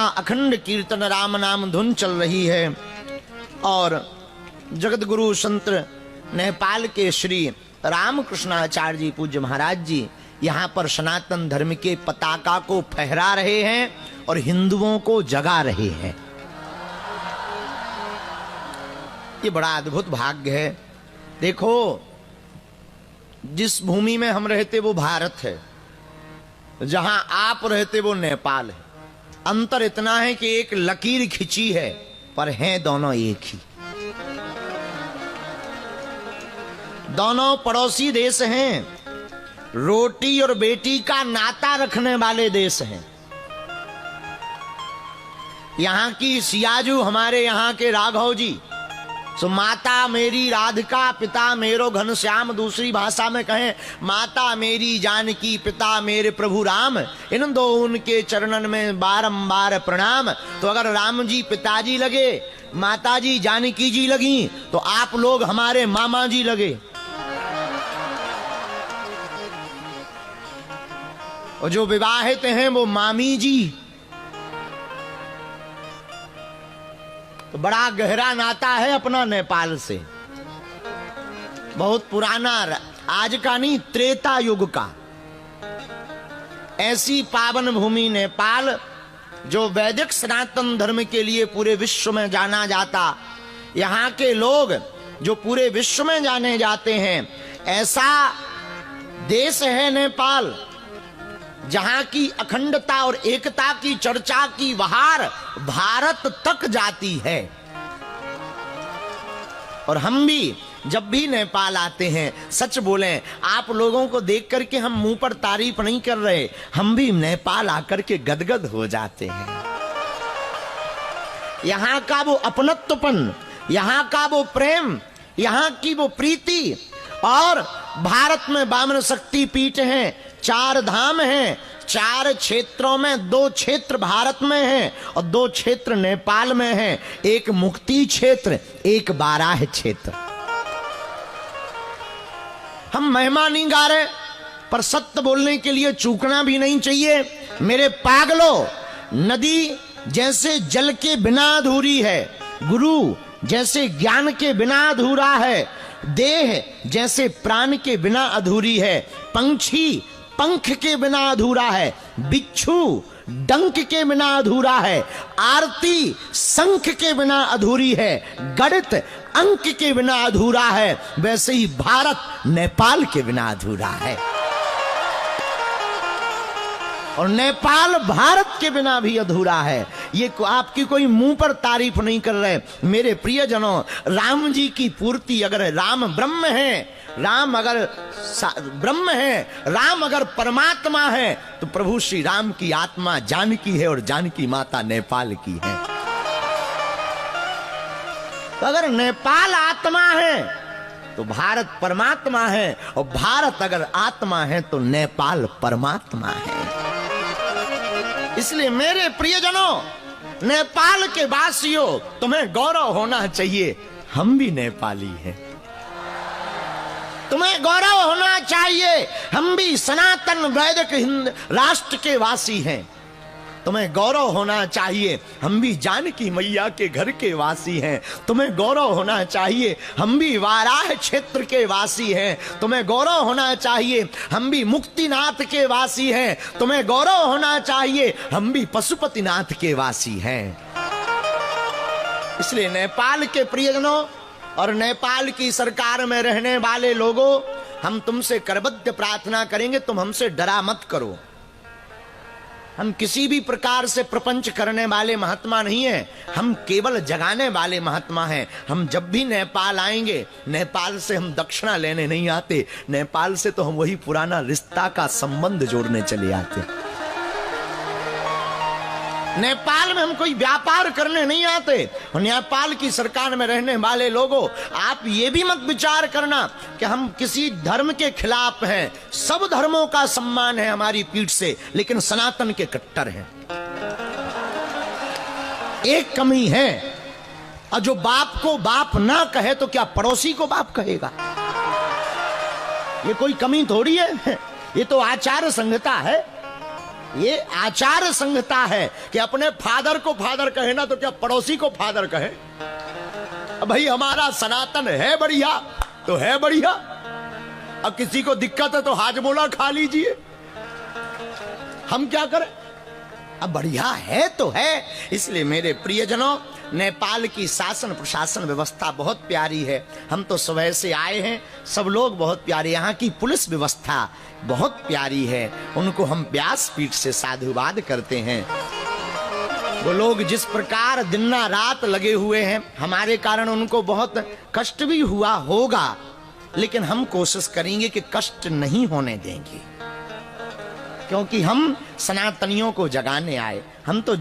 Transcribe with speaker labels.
Speaker 1: जहां अखंड कीर्तन राम नाम धुन चल रही है और जगत गुरु संत नेपाल के श्री रामकृष्णाचार्य जी पूज्य महाराज जी यहाँ पर सनातन धर्म के पताका को फहरा रहे हैं और हिंदुओं को जगा रहे हैं। ये बड़ा अद्भुत भाग्य है। देखो, जिस भूमि में हम रहते वो भारत है, जहां आप रहते वो नेपाल है। अंतर इतना है कि एक लकीर खिंची है पर हैं दोनों एक ही। दोनों पड़ोसी देश हैं, रोटी और बेटी का नाता रखने वाले देश हैं। यहां की सियाजू हमारे यहां के राघव जी, सो माता मेरी राधिका पिता मेरो घनश्याम, दूसरी भाषा में कहें माता मेरी जानकी पिता मेरे प्रभु राम, इन दो उनके चरणन में बारंबार प्रणाम। तो अगर राम जी पिताजी लगे, माता जी जानकी जी लगी, तो आप लोग हमारे मामा जी लगे। और जो विवाहित हैं वो मामी जी। तो बड़ा गहरा नाता है अपना नेपाल से, बहुत पुराना, आज का नहीं त्रेता युग का। ऐसी पावन भूमि नेपाल जो वैदिक सनातन धर्म के लिए पूरे विश्व में जाना जाता, यहाँ के लोग जो पूरे विश्व में जाने जाते हैं, ऐसा देश है नेपाल जहां की अखंडता और एकता की चर्चा की बहार भारत तक जाती है। और हम भी जब भी नेपाल आते हैं, सच बोलें, आप लोगों को देख करके हम मुंह पर तारीफ नहीं कर रहे, हम भी नेपाल आकर के गदगद हो जाते हैं। यहां का वो अपनत्वपन, यहां का वो प्रेम, यहां की वो प्रीति। और भारत में 52 शक्ति पीठ हैं, 4 धाम हैं, 4 क्षेत्रों में 2 क्षेत्र भारत में हैं और 2 क्षेत्र नेपाल में हैं। एक मुक्ति क्षेत्र, एक बाराह क्षेत्र। हम महिमा नहीं गा रहे, पर सत्य बोलने के लिए चूकना भी नहीं चाहिए। मेरे पागलों, नदी जैसे जल के बिना अधूरी है, गुरु जैसे ज्ञान के बिना अधूरा है, देह जैसे प्राण के बिना अधूरी है, पंछी पंख के बिना अधूरा है, बिच्छू डंक के बिना अधूरा है, आरती शंख के बिना अधूरी है, गणित अंक के बिना अधूरा है, वैसे ही भारत नेपाल के बिना अधूरा है। और नेपाल भारत के बिना भी अधूरा है। ये आपकी कोई मुंह पर तारीफ नहीं कर रहे। मेरे प्रियजनों, राम जी की पूर्ति, अगर राम ब्रह्म है, राम अगर ब्रह्म है, राम अगर परमात्मा है, तो प्रभु श्री राम की आत्मा जानकी है और जानकी माता नेपाल की है। तो अगर नेपाल आत्मा है तो भारत परमात्मा है, और भारत अगर आत्मा है तो नेपाल परमात्मा है। इसलिए मेरे प्रियजनों, नेपाल के वासियों, तुम्हें गौरव होना चाहिए, हम भी नेपाली हैं। तुम्हें गौरव होना चाहिए, हम भी सनातन वैदिक हिंद राष्ट्र के वासी हैं। तुम्हें गौरव होना चाहिए, हम भी जानकी मैया के घर के वासी हैं। तुम्हें गौरव होना चाहिए, हम भी वाराह क्षेत्र के वासी हैं। तुम्हें गौरव होना चाहिए, हम भी मुक्तिनाथ के वासी हैं। तुम्हें गौरव होना चाहिए, हम भी पशुपतिनाथ के वासी हैं। इसलिए नेपाल के प्रियजनों और नेपाल की सरकार में रहने वाले लोगों, हम तुमसे करबद्ध प्रार्थना करेंगे, तुम हमसे डरा मत करो। हम किसी भी प्रकार से प्रपंच करने वाले महात्मा नहीं हैं, हम केवल जगाने वाले महात्मा हैं। हम जब भी नेपाल आएंगे, नेपाल से हम दक्षिणा लेने नहीं आते, नेपाल से तो हम वही पुराना रिश्ता का संबंध जोड़ने चले आते। नेपाल में हम कोई व्यापार करने नहीं आते। और नेपाल की सरकार में रहने वाले लोगों, आप ये भी मत विचार करना कि हम किसी धर्म के खिलाफ हैं। सब धर्मों का सम्मान है हमारी पीठ से, लेकिन सनातन के कट्टर हैं। एक कमी है, और जो बाप को बाप ना कहे तो क्या पड़ोसी को बाप कहेगा? ये कोई कमी थोड़ी है, ये तो आचार संहिता है। ये आचार संहिता है कि अपने फादर को फादर कहे ना तो क्या पड़ोसी को फादर कहे। अब भाई हमारा सनातन है बढ़िया तो है बढ़िया, अब किसी को दिक्कत है तो हाजमोला खा लीजिए, हम क्या करें, अब बढ़िया है तो है। इसलिए मेरे प्रियजनों, नेपाल की शासन प्रशासन व्यवस्था बहुत प्यारी है। हम तो सुबह से आए हैं, सब लोग बहुत प्यारे, यहाँ की पुलिस व्यवस्था बहुत प्यारी है, उनको हम व्यासपीठ से साधुवाद करते हैं। वो लोग जिस प्रकार दिन रात लगे हुए हैं, हमारे कारण उनको बहुत कष्ट भी हुआ होगा, लेकिन हम कोशिश करेंगे कि कष्ट नहीं होने देंगे, क्योंकि हम सनातनियों को जगाने आए। हम तो